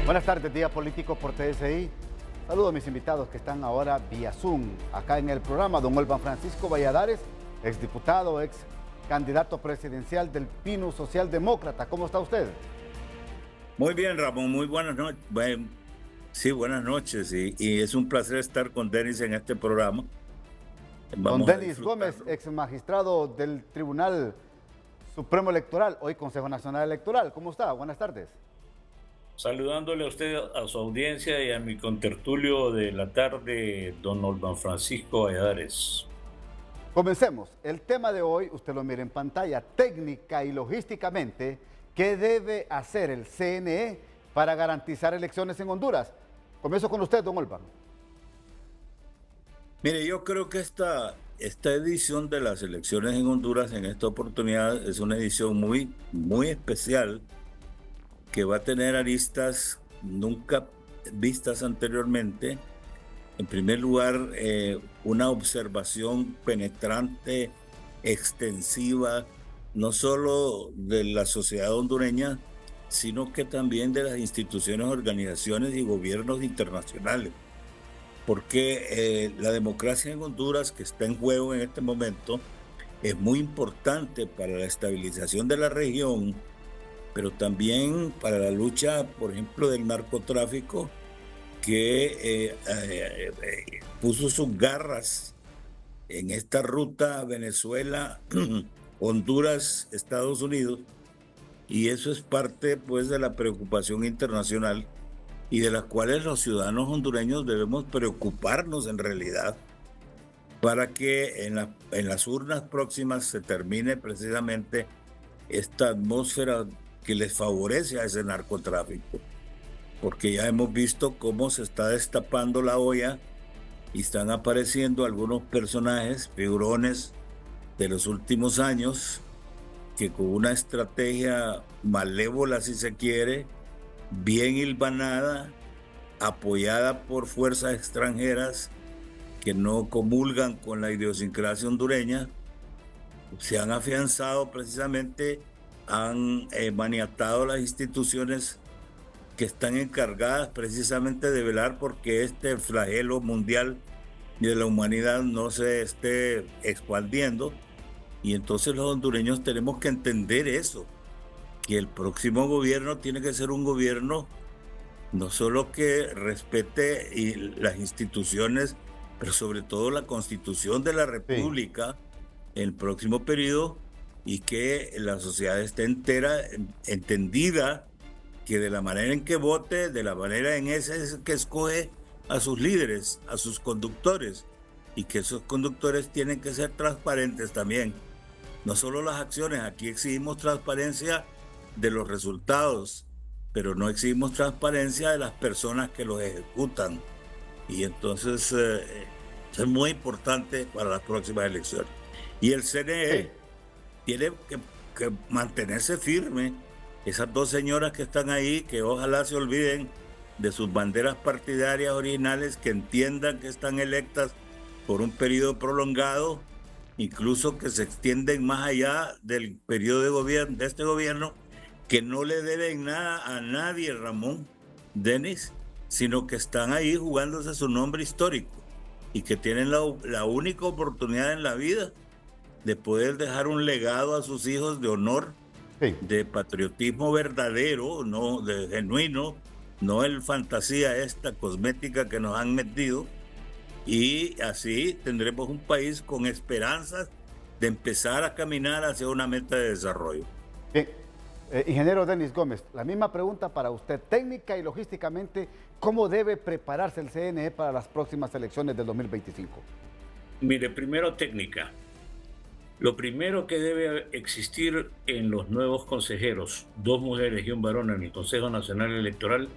Buenas tardes, Día Político por TSI. Saludos a mis invitados que están ahora vía Zoom, acá en el programa. Don Olvan Francisco Valladares, exdiputado, ex candidato presidencial del PINU Socialdemócrata. ¿Cómo está usted? Muy bien, Ramón, muy buenas noches. Sí, buenas noches y es un placer estar con Denis en este programa. Don Vamos a Denis Gómez, disfrutarlo. ex magistrado del Tribunal Supremo Electoral, hoy Consejo Nacional Electoral. ¿Cómo está? Buenas tardes. Saludándole a usted, a su audiencia y a mi contertulio de la tarde, don Olvan Francisco Valladares. Comencemos. El tema de hoy, usted lo mira en pantalla, técnica y logísticamente, ¿qué debe hacer el CNE para garantizar elecciones en Honduras? Comienzo con usted, don Olvan. Mire, yo creo que esta edición de las elecciones en Honduras en esta oportunidad es una edición muy especial que va a tener aristas nunca vistas anteriormente. En primer lugar, una observación penetrante, extensiva, no solo de la sociedad hondureña, sino que también de las instituciones, organizaciones y gobiernos internacionales. Porque la democracia en Honduras, que está en juego en este momento, es muy importante para la estabilización de la región, pero también para la lucha, por ejemplo, del narcotráfico, que puso sus garras en esta ruta Venezuela, Honduras, Estados Unidos, y eso es parte pues de la preocupación internacional y de las cuales los ciudadanos hondureños debemos preocuparnos en realidad para que en las urnas próximas se termine precisamente esta atmósfera que les favorece a ese narcotráfico, porque ya hemos visto cómo se está destapando la olla y están apareciendo algunos personajes, figurones de los últimos años, que con una estrategia malévola, si se quiere, bien hilvanada, apoyada por fuerzas extranjeras que no comulgan con la idiosincrasia hondureña, se han afianzado precisamente, han maniatado las instituciones que están encargadas precisamente de velar porque este flagelo mundial de la humanidad no se esté expandiendo. Y entonces los hondureños tenemos que entender eso, que el próximo gobierno tiene que ser un gobierno no solo que respete las instituciones, pero sobre todo la Constitución de la Sí. República en el próximo periodo, y que la sociedad esté entera, entendida, que de la manera en que vote, de la manera en esa es que escoge a sus líderes, a sus conductores, y que esos conductores tienen que ser transparentes también. No solo las acciones, aquí exigimos transparencia de los resultados, pero no exigimos transparencia de las personas que los ejecutan. Y entonces es muy importante para las próximas elecciones. Y el CNE Sí. tiene que mantenerse firme. Esas dos señoras que están ahí, que ojalá se olviden de sus banderas partidarias originales, que entiendan que están electas por un periodo prolongado, incluso que se extienden más allá del periodo de gobierno de este gobierno, que no le deben nada a nadie, Ramón, Denis, sino que están ahí jugándose su nombre histórico y que tienen la única oportunidad en la vida de poder dejar un legado a sus hijos de honor, Sí. de patriotismo verdadero, no de genuino, no el fantasía esta cosmética que nos han metido, y así tendremos un país con esperanzas de empezar a caminar hacia una meta de desarrollo. Bien. Ingeniero Denis Gómez, la misma pregunta para usted. Técnica y logísticamente, ¿cómo debe prepararse el CNE para las próximas elecciones del 2025? Mire, primero técnica. Lo primero que debe existir en los nuevos consejeros, 2 mujeres y un varón en el Consejo Nacional Electoral,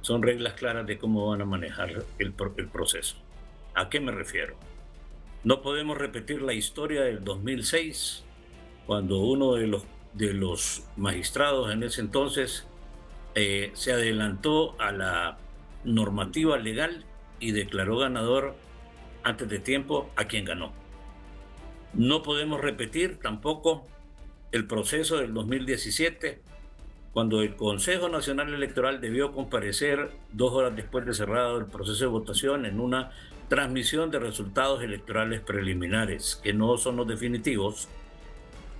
son reglas claras de cómo van a manejar el proceso. ¿A qué me refiero? No podemos repetir la historia del 2006, cuando uno de los magistrados en ese entonces se adelantó a la normativa legal y declaró ganador antes de tiempo a quien ganó. No podemos repetir tampoco el proceso del 2017, cuando el Consejo Nacional Electoral debió comparecer 2 horas después de cerrado el proceso de votación en una transmisión de resultados electorales preliminares, que no son los definitivos,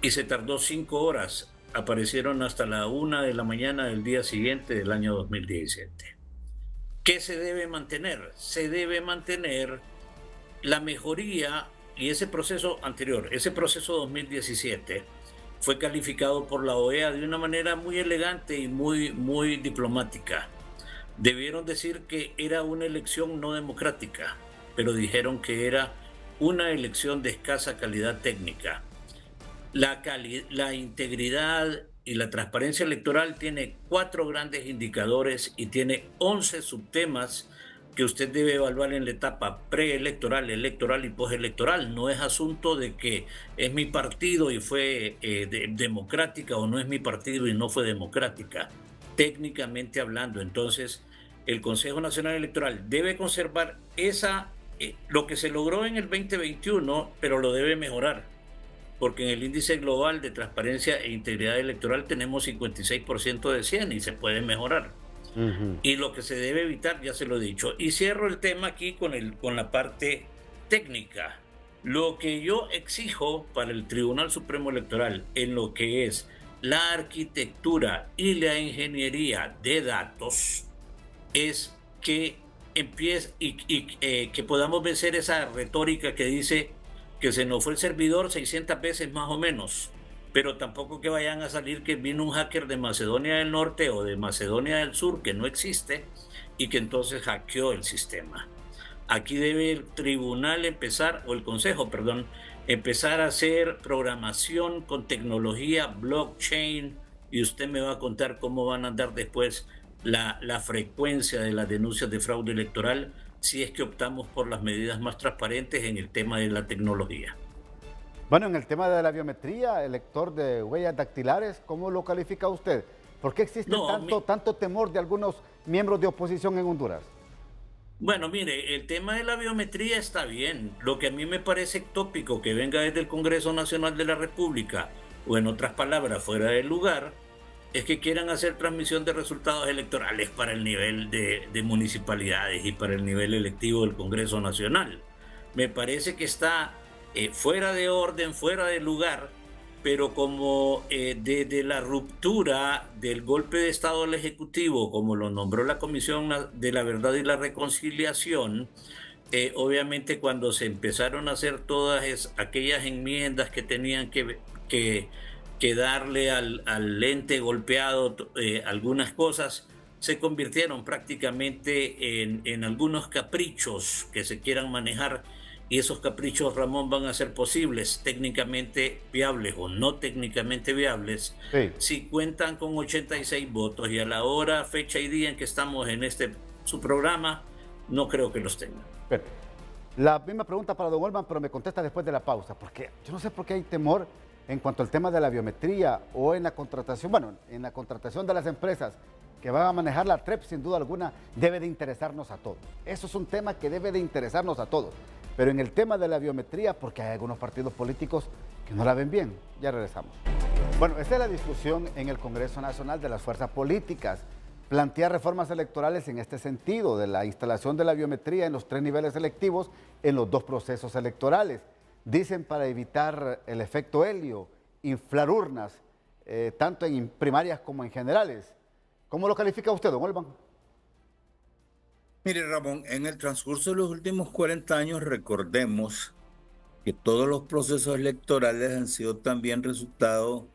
y se tardó 5 horas. Aparecieron hasta la 1 de la mañana del día siguiente del año 2017. ¿Qué se debe mantener? Se debe mantener la mejoría, y ese proceso anterior, ese proceso 2017, fue calificado por la OEA de una manera muy elegante y muy diplomática. Debieron decir que era una elección no democrática, pero dijeron que era una elección de escasa calidad técnica. La integridad y la transparencia electoral tiene 4 grandes indicadores y tiene 11 subtemas que usted debe evaluar en la etapa preelectoral, electoral y postelectoral. No es asunto de que es mi partido y fue democrática, o no es mi partido y no fue democrática, técnicamente hablando. Entonces, el Consejo Nacional Electoral debe conservar lo que se logró en el 2021, pero lo debe mejorar, porque en el índice global de transparencia e integridad electoral tenemos 56% de 100 y se puede mejorar. Y lo que se debe evitar, ya se lo he dicho. Y cierro el tema aquí con la parte técnica. Lo que yo exijo para el Tribunal Supremo Electoral en lo que es la arquitectura y la ingeniería de datos es que empiece que podamos vencer esa retórica que dice que se nos fue el servidor 600 veces más o menos, pero tampoco que vayan a salir que vino un hacker de Macedonia del Norte o de Macedonia del Sur, que no existe, y que entonces hackeó el sistema. Aquí debe el tribunal empezar, o el consejo, perdón, empezar a hacer programación con tecnología blockchain, y usted me va a contar cómo van a andar después la frecuencia de las denuncias de fraude electoral, si es que optamos por las medidas más transparentes en el tema de la tecnología. Bueno, en el tema de la biometría, el lector de huellas dactilares, ¿cómo lo califica usted? ¿Por qué existe tanto temor de algunos miembros de oposición en Honduras? Bueno, mire, el tema de la biometría está bien. Lo que a mí me parece tópico que venga desde el Congreso Nacional de la República, o en otras palabras, fuera del lugar, es que quieran hacer transmisión de resultados electorales para el nivel de municipalidades y para el nivel electivo del Congreso Nacional. Me parece que está fuera de orden, fuera de lugar, pero como desde la ruptura del golpe de Estado del Ejecutivo, como lo nombró la Comisión de la Verdad y la Reconciliación, obviamente cuando se empezaron a hacer todas aquellas enmiendas que tenían que darle al ente golpeado algunas cosas, se convirtieron prácticamente en algunos caprichos que se quieran manejar, y esos caprichos, Ramón, van a ser posibles, técnicamente viables o no técnicamente viables, sí, si cuentan con 86 votos, y a la hora, fecha y día en que estamos en su programa, no creo que los tengan. Pero, la misma pregunta para don Olman, pero me contesta después de la pausa, porque yo no sé por qué hay temor en cuanto al tema de la biometría o en la contratación, bueno, en la contratación de las empresas que van a manejar la TREP, sin duda alguna, debe de interesarnos a todos. Eso es un tema que debe de interesarnos a todos. Pero en el tema de la biometría, porque hay algunos partidos políticos que no la ven bien. Ya regresamos. Bueno, esta es la discusión en el Congreso Nacional de las fuerzas políticas. Plantea reformas electorales en este sentido, de la instalación de la biometría en los 3 niveles electivos en los 2 procesos electorales. Dicen para evitar el efecto helio, inflar urnas, tanto en primarias como en generales. ¿Cómo lo califica usted, don Olman? Mire, Ramón, en el transcurso de los últimos 40 años, recordemos que todos los procesos electorales han sido también resultado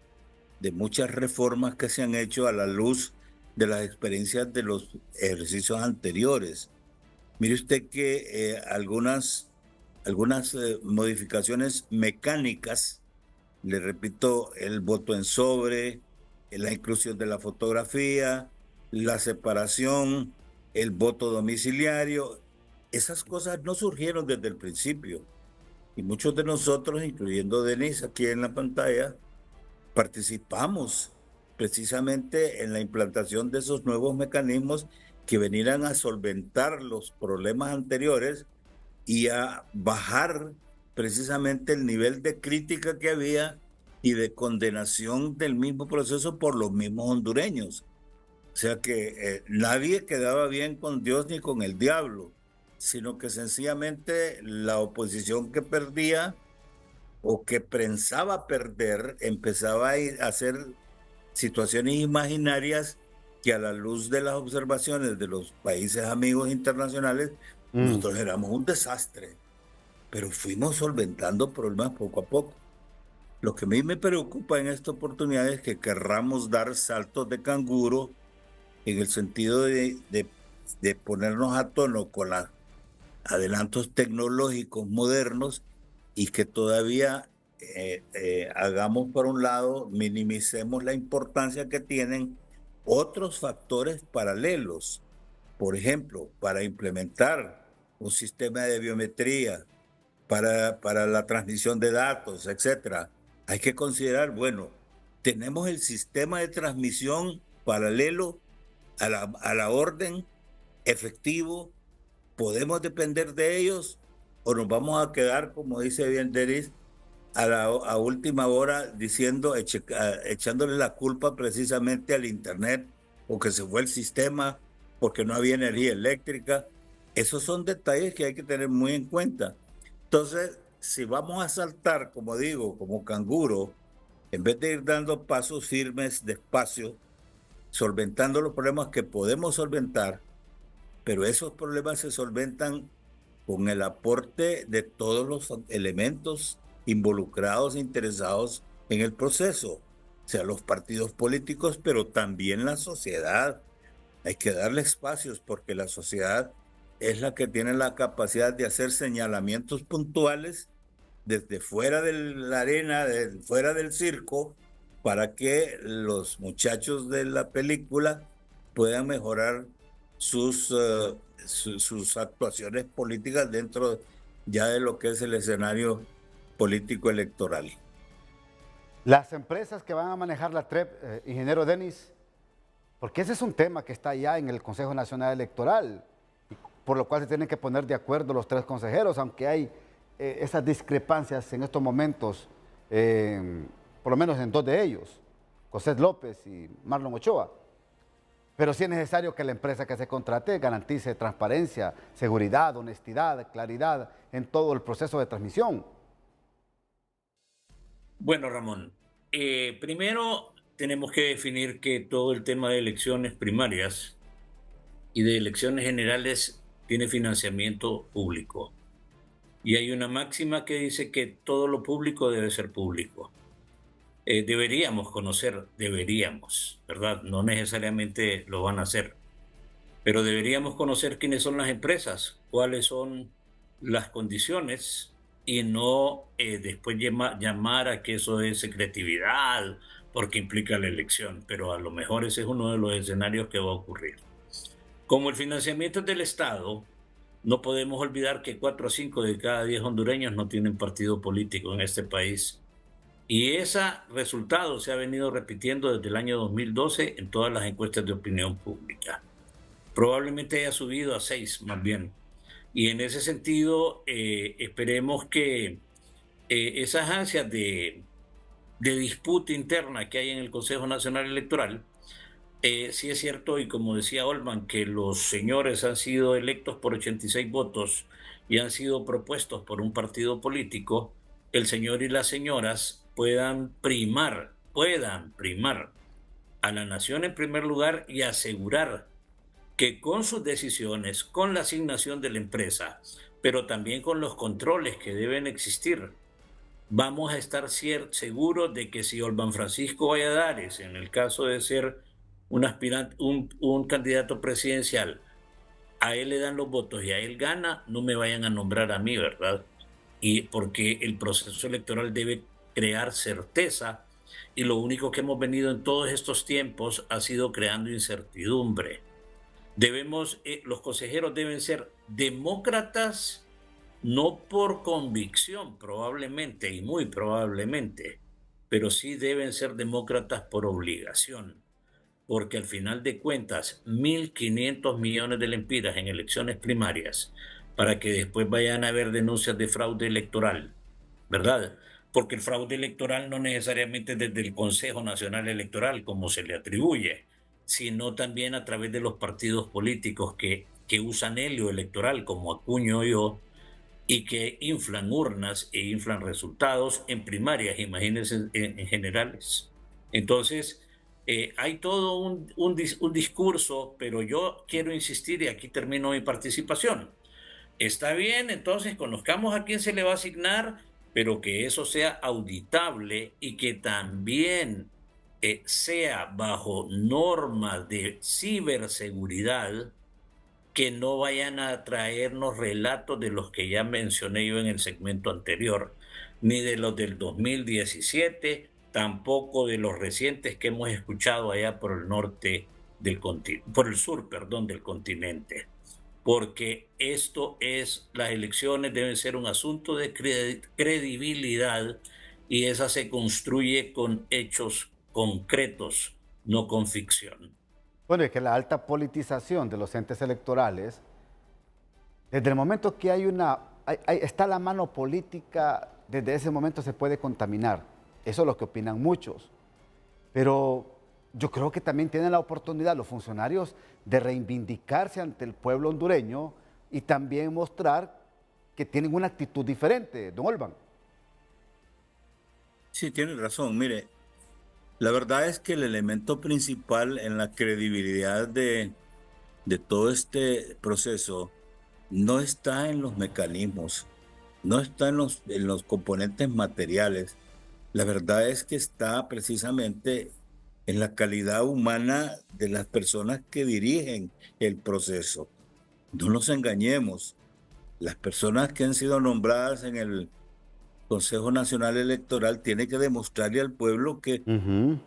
de muchas reformas que se han hecho a la luz de las experiencias de los ejercicios anteriores. Mire usted que algunas modificaciones mecánicas, le repito, el voto en sobre, la inclusión de la fotografía, la separación, el voto domiciliario, esas cosas no surgieron desde el principio. Y muchos de nosotros, incluyendo Denise aquí en la pantalla, participamos precisamente en la implantación de esos nuevos mecanismos que vinieran a solventar los problemas anteriores y a bajar precisamente el nivel de crítica que había y de condenación del mismo proceso por los mismos hondureños. O sea que nadie quedaba bien con Dios ni con el diablo, sino que sencillamente la oposición que perdía o que pensaba perder empezaba a hacer situaciones imaginarias que a la luz de las observaciones de los países amigos internacionales, nosotros éramos un desastre, pero fuimos solventando problemas poco a poco. Lo que a mí me preocupa en esta oportunidad es que querramos dar saltos de canguro en el sentido de ponernos a tono con los adelantos tecnológicos modernos y que todavía hagamos por un lado, minimicemos la importancia que tienen otros factores paralelos. Por ejemplo, para implementar un sistema de biometría, para la transmisión de datos, etcétera, hay que considerar, bueno, tenemos el sistema de transmisión paralelo a la orden efectivo, podemos depender de ellos o nos vamos a quedar, como dice bien Denis, a última hora diciendo, echándole la culpa precisamente al Internet, o que se fue el sistema, porque no había energía eléctrica. Esos son detalles que hay que tener muy en cuenta. Entonces, si vamos a saltar, como digo, como canguro, en vez de ir dando pasos firmes, despacio, solventando los problemas que podemos solventar, pero esos problemas se solventan con el aporte de todos los elementos involucrados e interesados en el proceso, o sea, los partidos políticos, pero también la sociedad. Hay que darle espacios porque la sociedad es la que tiene la capacidad de hacer señalamientos puntuales desde fuera de la arena, fuera del circo, para que los muchachos de la película puedan mejorar sus actuaciones políticas dentro ya de lo que es el escenario político electoral. Las empresas que van a manejar la TREP, ingeniero Denis, porque ese es un tema que está ya en el Consejo Nacional Electoral, por lo cual se tienen que poner de acuerdo los tres consejeros, aunque hay esas discrepancias en estos momentos, por lo menos en dos de ellos, José López y Marlon Ochoa. Pero sí es necesario que la empresa que se contrate garantice transparencia, seguridad, honestidad, claridad en todo el proceso de transmisión. Bueno, Ramón, primero tenemos que definir que todo el tema de elecciones primarias y de elecciones generales tiene financiamiento público. Y hay una máxima que dice que todo lo público debe ser público. Deberíamos conocer, ¿verdad? No necesariamente lo van a hacer, pero deberíamos conocer quiénes son las empresas, cuáles son las condiciones y no después llamar a que eso es secretividad porque implica la elección, pero a lo mejor ese es uno de los escenarios que va a ocurrir. Como el financiamiento es del Estado, no podemos olvidar que 4 a 5 de cada 10 hondureños no tienen partido político en este país. Y ese resultado se ha venido repitiendo desde el año 2012 en todas las encuestas de opinión pública. Probablemente haya subido a 6 más bien. Y en ese sentido, esperemos que esas ansias de disputa interna que hay en el Consejo Nacional Electoral, sí es cierto, y como decía Olman, que los señores han sido electos por 86 votos y han sido propuestos por un partido político, el señor y las señoras puedan primar a la nación en primer lugar y asegurar que con sus decisiones, con la asignación de la empresa, pero también con los controles que deben existir, vamos a estar seguros de que si Olvan Francisco Valladares, en el caso de ser un aspirante, un candidato presidencial, a él le dan los votos y a él gana, no me vayan a nombrar a mí, ¿verdad? Y porque el proceso electoral debe crear certeza y lo único que hemos venido en todos estos tiempos ha sido creando incertidumbre. Los consejeros deben ser demócratas, no por convicción probablemente y muy probablemente, pero sí deben ser demócratas por obligación, porque al final de cuentas 1.500 millones de lempiras en elecciones primarias para que después vayan a haber denuncias de fraude electoral, ¿verdad? porque el fraude electoral no necesariamente desde el Consejo Nacional Electoral, como se le atribuye, sino también a través de los partidos políticos que usan helio electoral, como Acuño yo, y que inflan urnas e inflan resultados en primarias, imagínense, en generales. Entonces, hay todo un discurso, pero yo quiero insistir, y aquí termino mi participación. Está bien, entonces conozcamos a quién se le va a asignar, pero que eso sea auditable y que también sea bajo normas de ciberseguridad, que no vayan a traernos relatos de los que ya mencioné yo en el segmento anterior, ni de los del 2017, tampoco de los recientes que hemos escuchado allá por el norte del por el sur, perdón, del continente. Porque las elecciones deben ser un asunto de credibilidad, y esa se construye con hechos concretos, no con ficción. Bueno, es que la alta politización de los entes electorales, desde el momento que está la mano política, desde ese momento se puede contaminar. Eso es lo que opinan muchos. Pero yo creo que también tienen la oportunidad los funcionarios de reivindicarse ante el pueblo hondureño y también mostrar que tienen una actitud diferente, don Olvan. Sí, tiene razón. Mire, la verdad es que el elemento principal en la credibilidad de todo este proceso no está en los mecanismos, no está en los componentes materiales. La verdad es que está precisamente en la calidad humana de las personas que dirigen el proceso. No nos engañemos, las personas que han sido nombradas en el Consejo Nacional Electoral tienen que demostrarle al pueblo que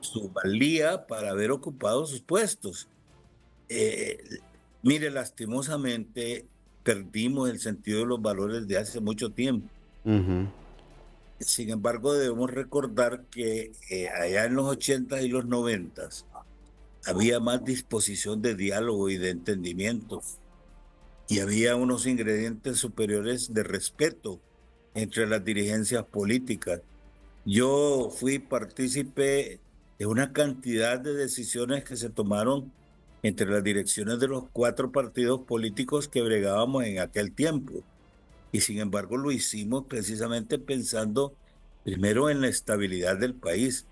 su valía para haber ocupado sus puestos. Mire, lastimosamente perdimos el sentido de los valores de hace mucho tiempo. Sin embargo, debemos recordar que allá en los 80 y los 90 había más disposición de diálogo y de entendimiento, y había unos ingredientes superiores de respeto entre las dirigencias políticas. Yo fui partícipe de una cantidad de decisiones que se tomaron entre las direcciones de los 4 partidos políticos que bregábamos en aquel tiempo. Y sin embargo lo hicimos precisamente pensando primero en la estabilidad del país,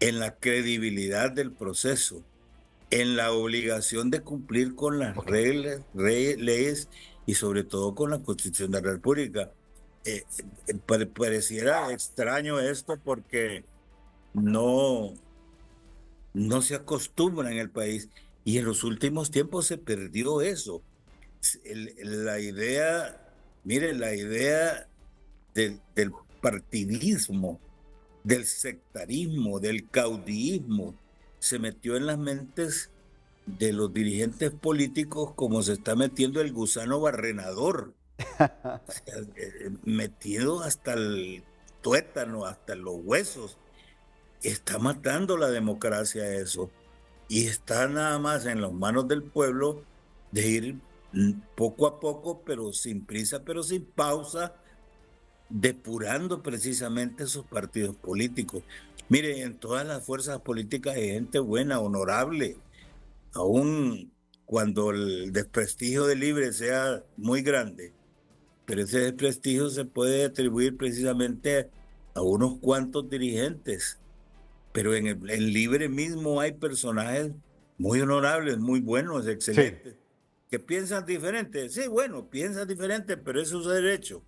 en la credibilidad del proceso, en la obligación de cumplir con las reglas, leyes y sobre todo con la Constitución de la República. Pareciera extraño esto porque no se acostumbra en el país, y en los últimos tiempos se perdió eso. La idea, mire, la idea del partidismo, del sectarismo, del caudillismo, se metió en las mentes de los dirigentes políticos como se está metiendo el gusano barrenador. O sea, metido hasta el tuétano, hasta los huesos. Está matando la democracia eso. Y está nada más en las manos del pueblo de ir poco a poco, pero sin prisa, pero sin pausa, depurando precisamente esos partidos políticos. Mire, en todas las fuerzas políticas hay gente buena, honorable, aun cuando el desprestigio del Libre sea muy grande, pero ese desprestigio se puede atribuir precisamente a unos cuantos dirigentes. Pero en el Libre mismo hay personajes muy honorables, muy buenos, excelentes, sí, que piensan diferente. Sí, bueno, piensan diferente, pero eso es su derecho.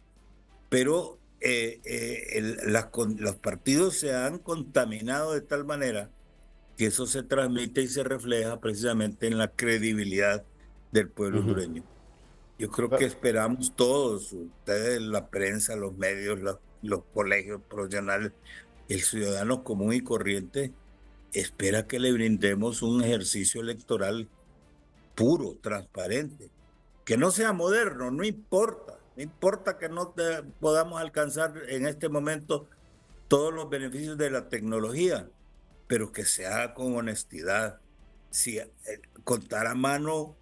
Pero los partidos se han contaminado de tal manera que eso se transmite y se refleja precisamente en la credibilidad del pueblo hondureño. Yo creo que esperamos todos, ustedes, la prensa, los medios, los colegios profesionales, el ciudadano común y corriente, espera que le brindemos un ejercicio electoral puro, transparente, que no sea moderno, no importa que no podamos alcanzar en este momento todos los beneficios de la tecnología, pero que sea con honestidad. Si contar a mano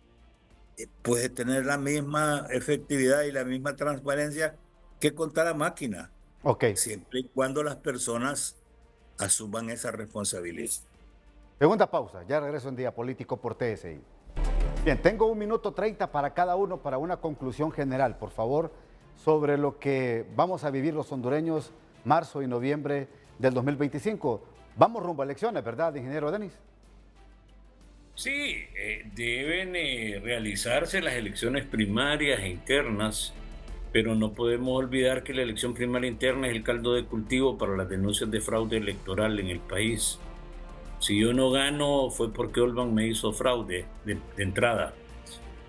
puede tener la misma efectividad y la misma transparencia que contar a máquina. Ok. siempre y cuando las personas asuman esa responsabilidad. Segunda pausa, ya regreso en Día Político por TSI. Bien, tengo 1 minuto 30 para cada uno para una conclusión general, por favor, sobre lo que vamos a vivir los hondureños marzo y noviembre del 2025. Vamos rumbo a elecciones, ¿verdad, ingeniero Denis? Sí, deben realizarse las elecciones primarias e internas, pero no podemos olvidar que la elección primaria interna es el caldo de cultivo para las denuncias de fraude electoral en el país. Si yo no gano fue porque Olban me hizo fraude de entrada.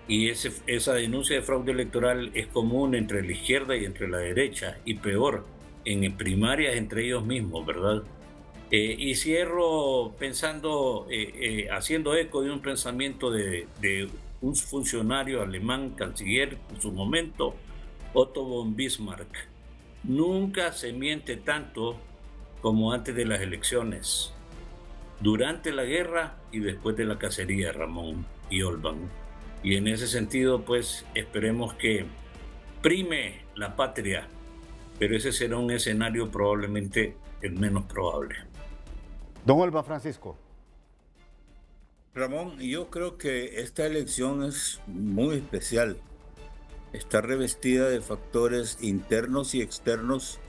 Y esa denuncia de fraude electoral es común entre la izquierda y entre la derecha, y peor, en primarias entre ellos mismos, ¿verdad? Y cierro pensando, haciendo eco de un pensamiento de un funcionario alemán, canciller en su momento, Otto von Bismarck. Nunca se miente tanto como antes de las elecciones, durante la guerra y después de la cacería, Ramón y Olban. Y en ese sentido, pues esperemos que prime la patria, pero ese será un escenario probablemente el menos probable. Don Olvan Francisco. Ramón, yo creo que esta elección es muy especial. Está revestida de factores internos y externos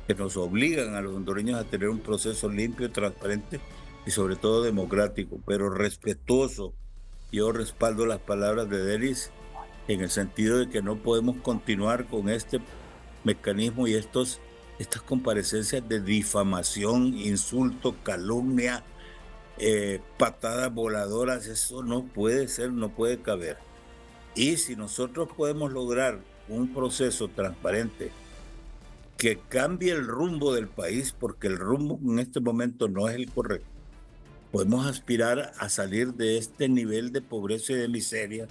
que nos obligan a los hondureños a tener un proceso limpio, transparente y sobre todo democrático, pero respetuoso. Yo respaldo las palabras de Denis en el sentido de que no podemos continuar con este mecanismo y estas comparecencias de difamación, insulto, calumnia, patadas voladoras. Eso no puede ser, no puede caber. Y si nosotros podemos lograr un proceso transparente que cambie el rumbo del país, porque el rumbo en este momento no es el correcto, podemos aspirar a salir de este nivel de pobreza y de miseria,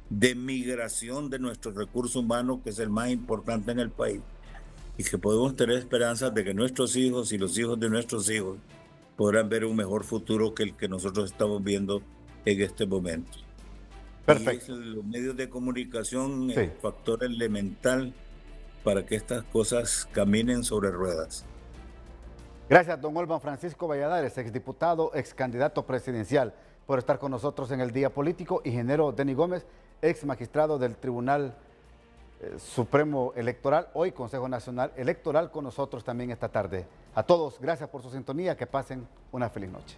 de migración de nuestro recurso humano, que es el más importante en el país, y que podemos tener esperanzas de que nuestros hijos y los hijos de nuestros hijos podrán ver un mejor futuro que el que nosotros estamos viendo en este momento. Perfecto. Y los medios de comunicación, Sí. el factor elemental para que estas cosas caminen sobre ruedas. Gracias, don Olvan Francisco Valladares, exdiputado, excandidato presidencial, por estar con nosotros en el Día Político. Ingeniero Denis Gómez, ex magistrado del Tribunal Supremo Electoral, hoy Consejo Nacional Electoral, con nosotros también esta tarde. A todos, gracias por su sintonía, que pasen una feliz noche.